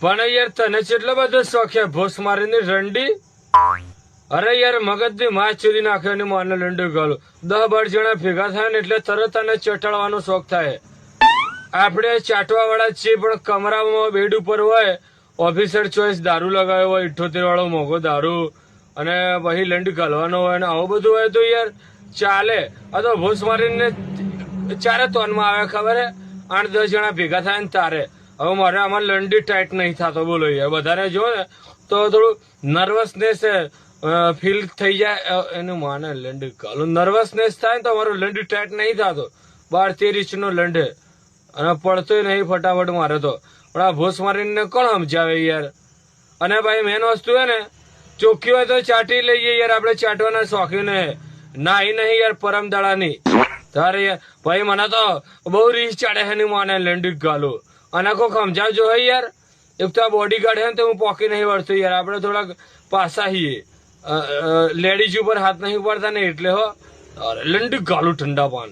પણ યાર તને કેટલો બધો શોખ છે ભોસ મારીને રંડી? અરે યાર મગજની માં ચીરી નાખે ને માને લંડુ ગાલું 10-12 જણા ભેગા થાય ને એટલે તરત તને ચટાડવાનો શોખ થાય. આપણે ચાટવા વાળા છીએ પણ કમરામાં બેડ ઉપર હોય ઓફિસર ચોઈસ દારૂ લગાવ્યો હોય 78 વાળો મોંઘો દારૂ અને પછી લંડ ગાલવાનો હોય ને આવું બધું હોય તો યાર ચાલે. આ તો ભોસ મારીને ચારે તોનમાં આવે ખબર હે 8-10 જણા ભેગા થાય ને તારે. હવે મારે આમાં લંડી ટાઈટ નહીં થતો બોલો યાર. બધાને જો ને તો થોડું નર્વસનેસ ફીલ થઈ જાય એનું માને લંડી ગાલું નર્વસનેસ થાય ને તો મારું લંડી ટાઈટ નહીં થતો. 12-13 ઇંચનો લંડ અને પડતોય નહીં ફટાફટ મારે તો. પણ આ ભોસ મારીને કોણ સમજાવે યાર. અને ભાઈ મેન વસ્તુ હે ને ચોખ્ખી હોય તો ચાટી લઈએ યાર. આપણે ચાટવાના શોખીન હે નાહી નહીં યાર પરમ દાડાની તારે યાર. ભાઈ મને તો બહુ રીસ ચાડે છે ની માને લંડી ગાલું. અને કોક સમજાવજો હે યાર. એક તો આ બોડી ગાર્ડ હે ને તો હું પોકી નહીં વળતો યાર. આપણે થોડાક પાસા છીએ લેડીઝ ઉપર હાથ નહીં પડતા ને એટલે હો લંડી ગાલું ઠંડા પાન.